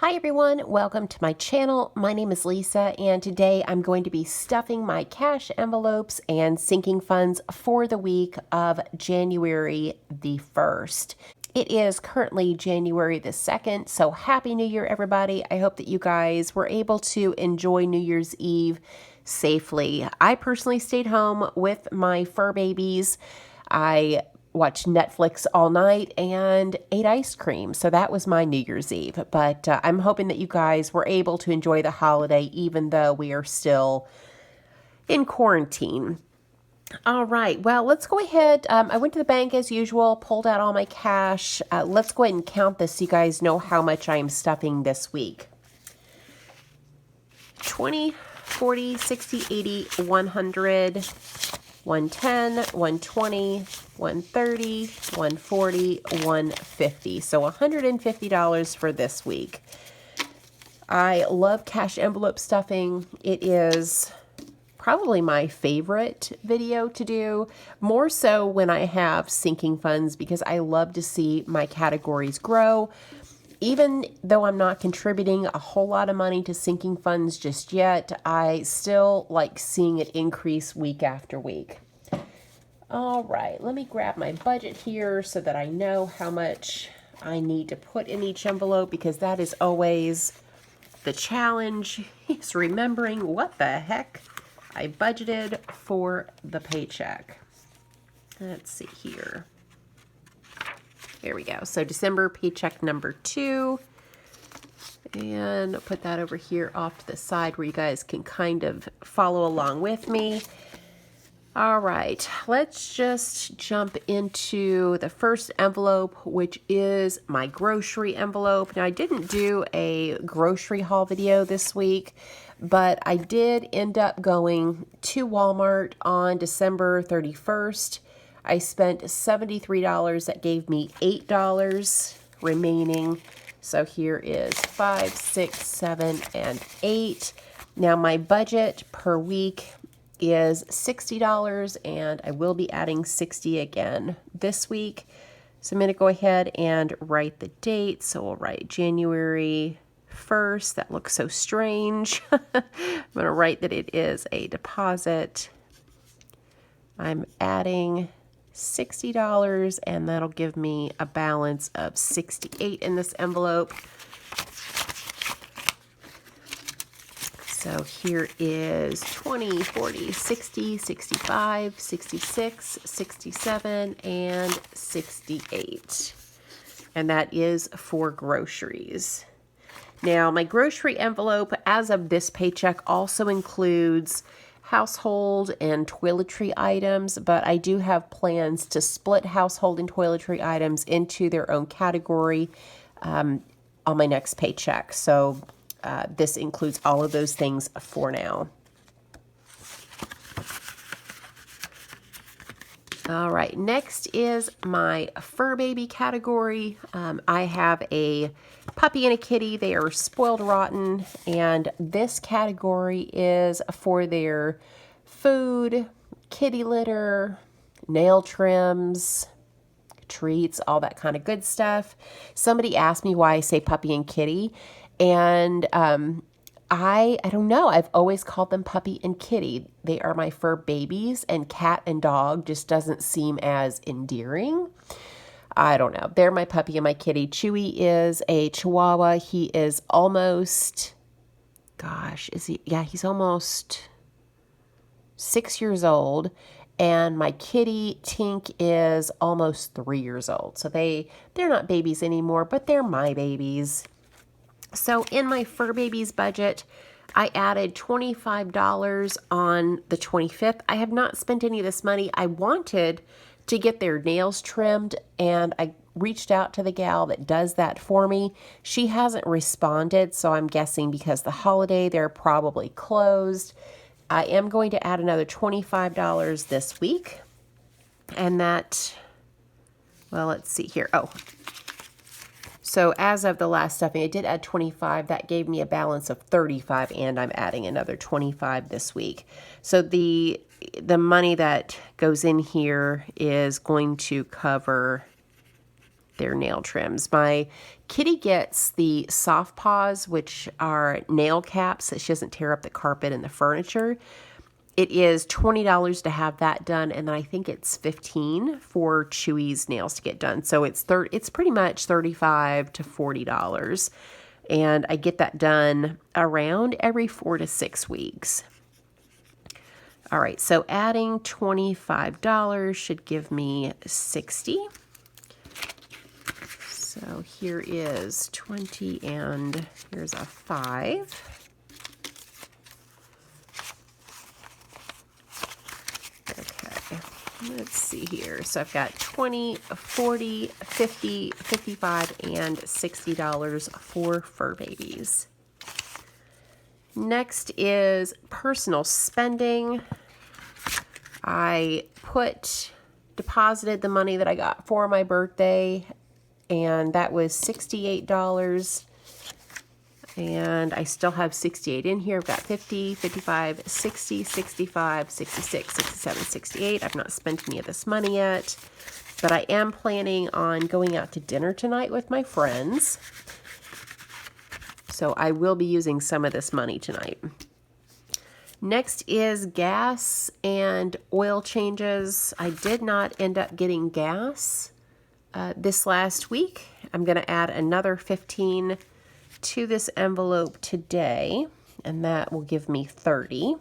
Hi everyone, welcome to my channel. My name is Lisa and today I'm going to be stuffing my cash envelopes and sinking funds for the week of January the 1st. It is currently January the 2nd, so Happy New Year everybody. I hope that you guys were able to enjoy New Year's Eve safely. I personally stayed home with my fur babies. I watched Netflix all night and ate ice cream. So that was my New Year's Eve. But I'm hoping that you guys were able to enjoy the holiday even though we are still in quarantine. All right, well, let's go ahead. I went to the bank as usual, pulled out all my cash. Let's go ahead and count this so you guys know how much I am stuffing this week. 20, 40, 60, 80, 100, 110, 120, 130, 140, 150. So $150 for this week. I love cash envelope stuffing. It is probably my favorite video to do, more so when I have sinking funds because I love to see my categories grow. Even though I'm not contributing a whole lot of money to sinking funds just yet, I still like seeing it increase week after week. All right, let me grab my budget here so that I know how much I need to put in each envelope because that is always the challenge, is remembering what the heck I budgeted for the paycheck. Let's see here. Here we go. So December paycheck number 2. And put that over here off to the side where you guys can kind of follow along with me. All right, let's just jump into the first envelope, which is my grocery envelope. Now, I didn't do a grocery haul video this week, but I did end up going to Walmart on December 31st. I spent $73. That gave me $8 remaining. So here is 5, 6, 7, and 8. Now my budget per week is $60, and I will be adding 60 again this week. So I'm going to go ahead and write the date. So we'll write January 1st. That looks so strange. I'm going to write that it is a deposit. I'm adding $60, and that'll give me a balance of 68 in this envelope. So here is 20, 40, 60, 65, 66, 67, and 68. And that is for groceries. Now, my grocery envelope, as of this paycheck, also includes household and toiletry items, but I do have plans to split household and toiletry items into their own category on my next paycheck. So this includes all of those things for now. All right, next is my fur baby category. I have a puppy and a kitty. They are spoiled rotten, and this category is for their food, kitty litter, nail trims, treats, all that kind of good stuff. Somebody asked me why I say puppy and kitty, and I don't know. I've always called them puppy and kitty. They are my fur babies, and cat and dog just doesn't seem as endearing. I don't know. They're my puppy and my kitty. Chewy is a Chihuahua. He is almost, gosh, is he? Yeah, he's almost 6 years old. And my kitty, Tink, is almost 3 years old. So they're not babies anymore, but they're my babies. So in my fur babies budget, I added $25 on the 25th. I have not spent any of this money. I wanted to get their nails trimmed, and I reached out to the gal that does that for me. She hasn't responded, so I'm guessing because the holiday, they're probably closed. I am going to add another $25 this week, and that, well, let's see here. Oh, so as of the last stuffing, I did add 25. That gave me a balance of 35, and I'm adding another 25 this week. So the money that goes in here is going to cover their nail trims. My kitty gets the soft paws, which are nail caps so she doesn't tear up the carpet and the furniture. It is $20 to have that done, and then I think it's $15 for Chewy's nails to get done. So it's pretty much $35 to $40, and I get that done around every 4 to 6 weeks. All right, so adding $25 should give me $60. So here is 20, and here's a 5. Let's see here. So I've got 20, 40, 50, 55, and $60 for fur babies. Next is personal spending. I deposited the money that I got for my birthday, and that was $68. And I still have 68 in here. I've got 50, 55, 60, 65, 66, 67, 68. I've not spent any of this money yet, but I am planning on going out to dinner tonight with my friends. So I will be using some of this money tonight. Next is gas and oil changes. I did not end up getting gas this last week. I'm going to add another 15 to this envelope today, and that will give me 30.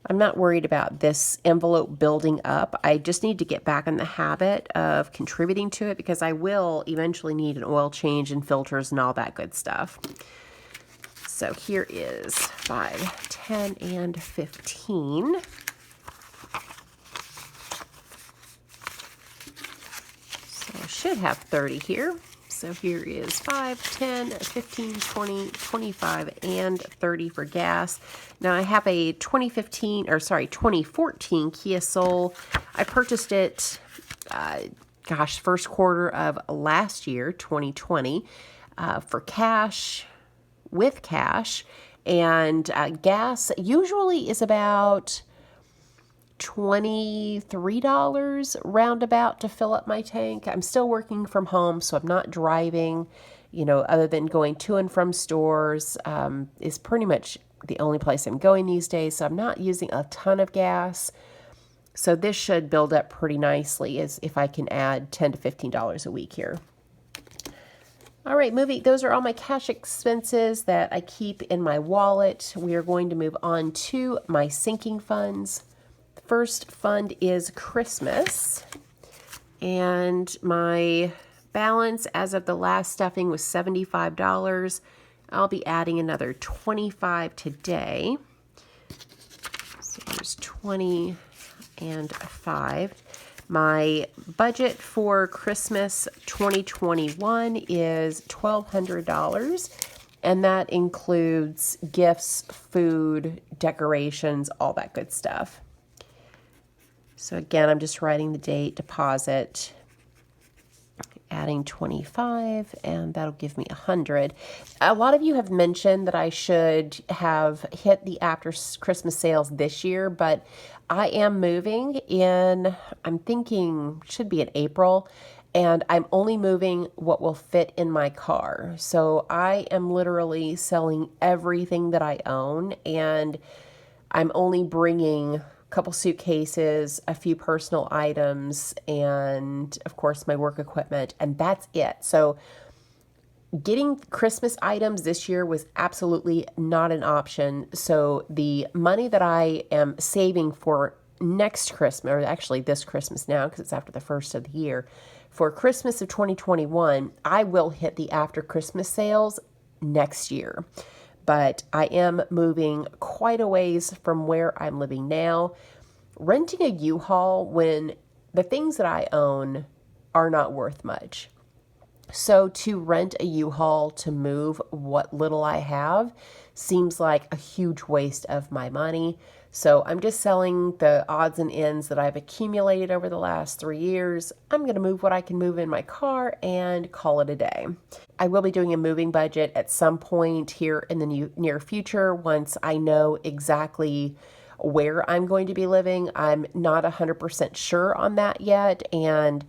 I'm not worried about this envelope building up. I just need to get back in the habit of contributing to it because I will eventually need an oil change and filters and all that good stuff. So here is 5, 10, and 15. So I should have 30 here. So here is 5, 10, 15, 20, 25, and 30 for gas. Now I have a 2014 Kia Soul. I purchased it, first quarter of last year, 2020, for cash, with cash. And gas usually is about $23 roundabout to fill up my tank. I'm still working from home, so I'm not driving, other than going to and from stores, is pretty much the only place I'm going these days. So I'm not using a ton of gas. So this should build up pretty nicely as if I can add $10 to $15 a week here. All right, those are all my cash expenses that I keep in my wallet. We are going to move on to my sinking funds. First fund is Christmas, and my balance as of the last stuffing was $75. I'll be adding another $25 today. So there's 20 and 5. My budget for Christmas 2021 is $1,200, and that includes gifts, food, decorations, all that good stuff. So again, I'm just writing the date, deposit, adding 25, and that'll give me 100. A lot of you have mentioned that I should have hit the after Christmas sales this year, but I am moving I'm thinking should be in April, and I'm only moving what will fit in my car. So I am literally selling everything that I own, and I'm only bringing couple suitcases, a few personal items, and of course my work equipment, and that's it. So getting Christmas items this year was absolutely not an option. So the money that I am saving for next Christmas, or actually this Christmas now because it's after the first of the year, for Christmas of 2021, I will hit the after Christmas sales next year. But I am moving quite a ways from where I'm living now. Renting a U-Haul when the things that I own are not worth much. So to rent a U-Haul to move what little I have seems like a huge waste of my money. So I'm just selling the odds and ends that I've accumulated over the last 3 years. I'm going to move what I can move in my car and call it a day. I will be doing a moving budget at some point here in the near future once I know exactly where I'm going to be living. I'm not 100% sure on that yet, and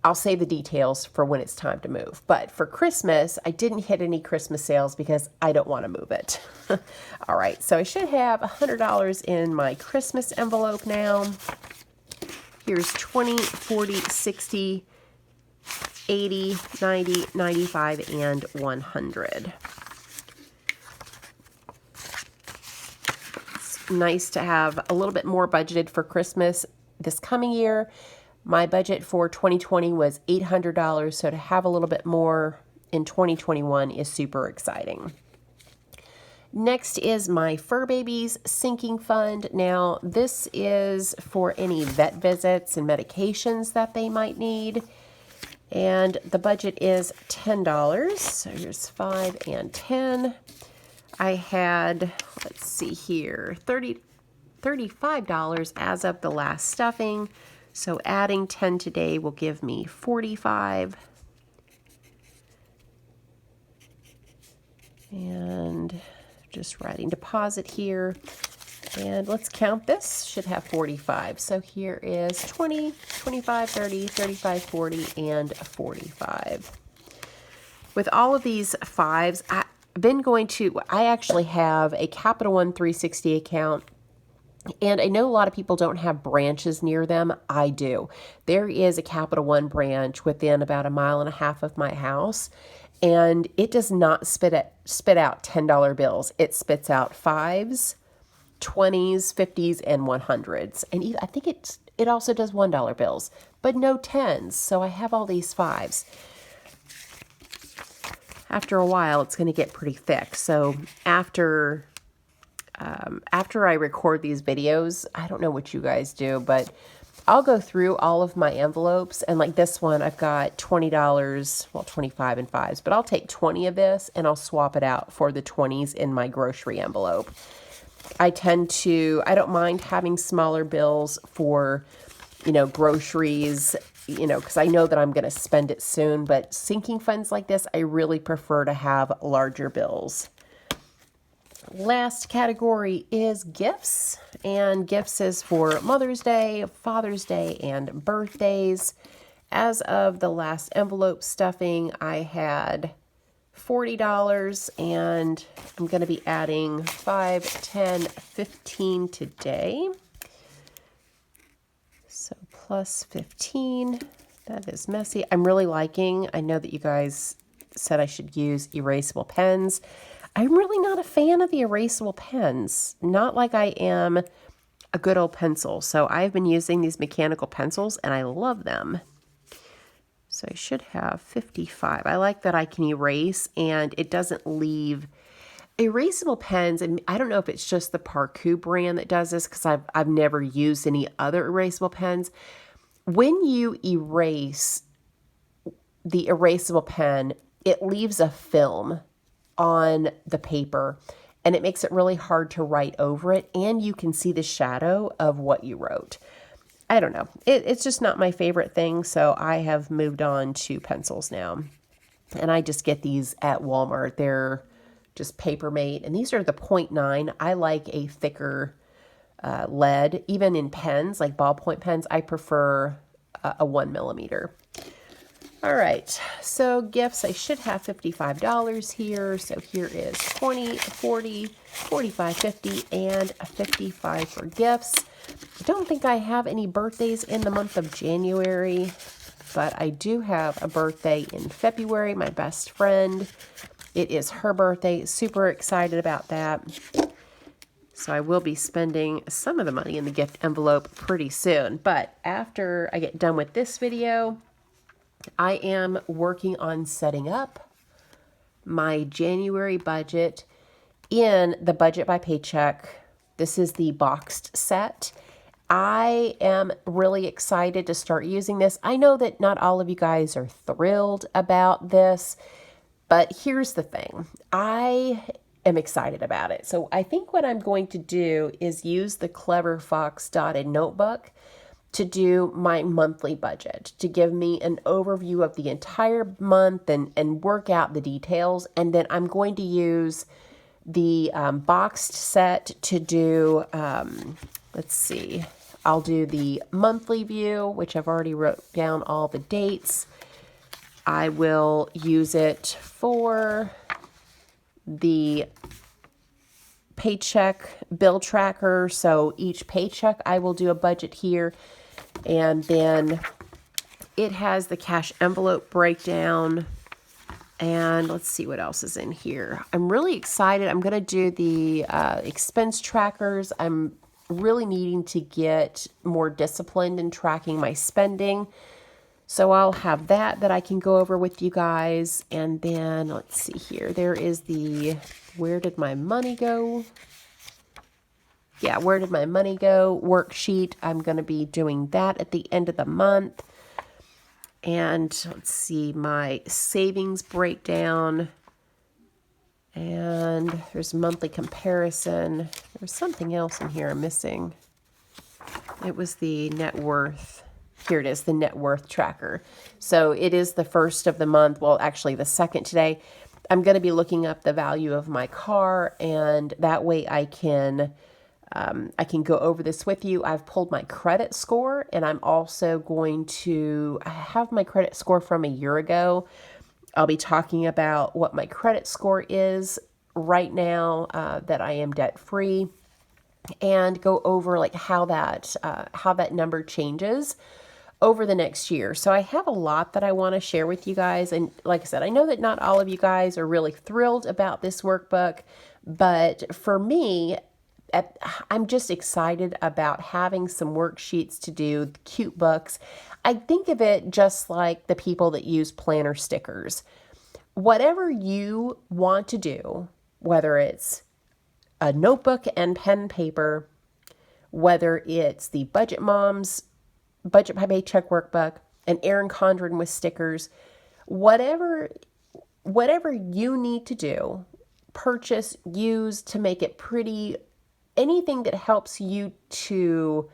I'll save the details for when it's time to move. But for Christmas, I didn't hit any Christmas sales because I don't want to move it. All right, so I should have $100 in my Christmas envelope now. Here's 20, 40, 60, 80, 90, 95, and 100. It's nice to have a little bit more budgeted for Christmas this coming year. My budget for 2020 was $800, so to have a little bit more in 2021 is super exciting. Next is my Fur Babies sinking fund. Now, this is for any vet visits and medications that they might need. And the budget is $10. So here's 5 and 10. I had, let's see here, $35 as of the last stuffing. So adding 10 today will give me 45. And just writing deposit here. And let's count this. Should have 45. So here is 20, 25, 30, 35, 40, and 45. With all of these fives, I actually have a Capital One 360 account. And I know a lot of people don't have branches near them. I do. There is a Capital One branch within about 1.5 miles of my house. And it does not spit out $10 bills. It spits out 5s, 20s, 50s, and 100s. And I think it also does $1 bills, but no 10s. So I have all these 5s. After a while, it's going to get pretty thick. So after I record these videos, I don't know what you guys do, but I'll go through all of my envelopes, and like this one, I've got $20, well, 25 and 5s, but I'll take 20 of this and I'll swap it out for the 20s in my grocery envelope. I don't mind having smaller bills for, groceries, because I know that I'm going to spend it soon, but sinking funds like this, I really prefer to have larger bills. Last category is gifts, and gifts is for Mother's Day, Father's Day, and birthdays. As of the last envelope stuffing, I had $40, and I'm going to be adding 5, 10, 15 today. So plus 15, that is messy. I'm really liking, I know that you guys said I should use erasable pens. I'm really not a fan of the erasable pens, not like I am a good old pencil. So I've been using these mechanical pencils and I love them. So I should have 55. I like that I can erase and it doesn't leave erasable pens. And I don't know if it's just the Parku brand that does this because I've never used any other erasable pens. When you erase the erasable pen, it leaves a film on the paper and it makes it really hard to write over it, and you can see the shadow of what you wrote. I don't know. It's just not my favorite thing, so I have moved on to pencils now. And I just get these at Walmart. They're just Paper Mate, and these are the 0.9. I like a thicker lead. Even in pens, like ballpoint pens, I prefer a 1 millimeter. All right, so gifts, I should have $55 here. So here is 20, 40, 45, 50, and a 55 for gifts. I don't think I have any birthdays in the month of January, but I do have a birthday in February, my best friend. It is her birthday. Super excited about that. So I will be spending some of the money in the gift envelope pretty soon. But after I get done with this video, I am working on setting up my January budget in the Budget by Paycheck. This is the boxed set. I am really excited to start using this. I know that not all of you guys are thrilled about this, but here's the thing. I am excited about it. So I think what I'm going to do is use the Clever Fox dotted notebook to do my monthly budget, to give me an overview of the entire month and work out the details. And then I'm going to use the boxed set to do, let's see, I'll do the monthly view, which I've already wrote down all the dates. I will use it for the paycheck bill tracker. So each paycheck, I will do a budget here. And then it has the cash envelope breakdown. And let's see what else is in here. I'm really excited. I'm going to do the expense trackers. I'm really needing to get more disciplined in tracking my spending. So I'll have that I can go over with you guys. And then let's see here. There is the where did my money go? Yeah, where did my money go worksheet. I'm going to be doing that at the end of the month. And let's see, my savings breakdown. And there's monthly comparison. There's something else in here I'm missing. It was the net worth. Here it is, the net worth tracker. So it is the first of the month. Well, actually the second today. I'm going to be looking up the value of my car, and that way I can go over this with you. I've pulled my credit score, and I'm also going to have my credit score from a year ago. I'll be talking about what my credit score is right now that I am debt free, and go over like how that number changes over the next year. So I have a lot that I want to share with you guys. And like I said, I know that not all of you guys are really thrilled about this workbook, but for me, I'm just excited about having some worksheets to do, cute books. I think of it just like the people that use planner stickers. Whatever you want to do, whether it's a notebook and pen and paper, whether it's the Budget Moms Budget by Paycheck workbook, an Erin Condren with stickers, whatever you need to do, purchase, use to make it pretty, anything that helps you to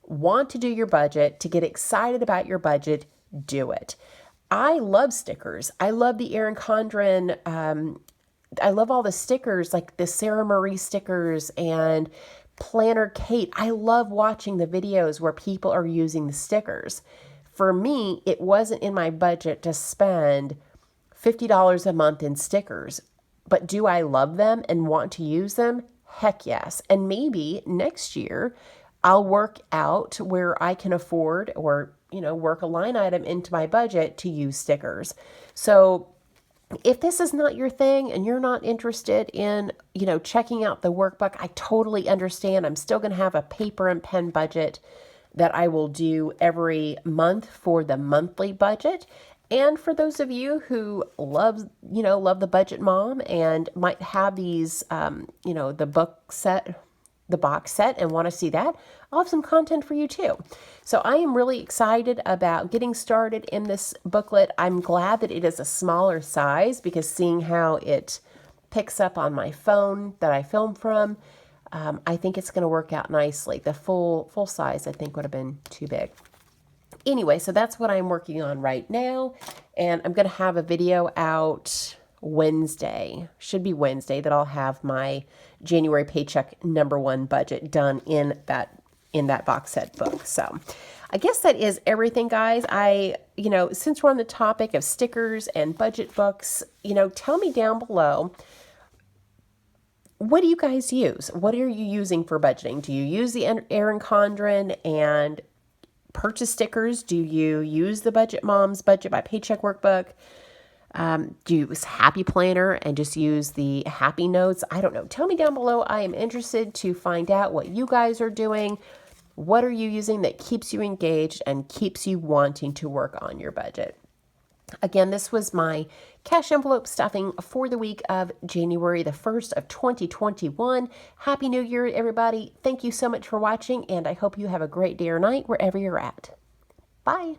want to do your budget, to get excited about your budget, do it. I love stickers. I love the Erin Condren. I love all the stickers, like the Sarah Marie stickers and Planner Kate. I love watching the videos where people are using the stickers. For me, it wasn't in my budget to spend $50 a month in stickers. But do I love them and want to use them? Heck yes. And maybe next year I'll work out where I can afford or, work a line item into my budget to use stickers. So if this is not your thing and you're not interested in, checking out the workbook, I totally understand. I'm still going to have a paper and pen budget that I will do every month for the monthly budget. And for those of you who love the Budget Mom and might have these, the box set and want to see that, I'll have some content for you too. So I am really excited about getting started in this booklet. I'm glad that it is a smaller size because seeing how it picks up on my phone that I film from, I think it's going to work out nicely. The full size I think would have been too big. Anyway, so that's what I'm working on right now, and I'm going to have a video out Wednesday, should be Wednesday, that I'll have my January paycheck #1 budget done in that box set book. So I guess that is everything, guys. Since we're on the topic of stickers and budget books, tell me down below, what do you guys use? What are you using for budgeting? Do you use the Erin Condren and purchase stickers? Do you use the Budget Moms Budget by Paycheck workbook? Do you use Happy Planner and just use the Happy Notes? I don't know. Tell me down below. I am interested to find out what you guys are doing. What are you using that keeps you engaged and keeps you wanting to work on your budget? Again, this was my cash envelope stuffing for the week of January the 1st of 2021. Happy New Year, everybody. Thank you so much for watching, and I hope you have a great day or night wherever you're at. Bye.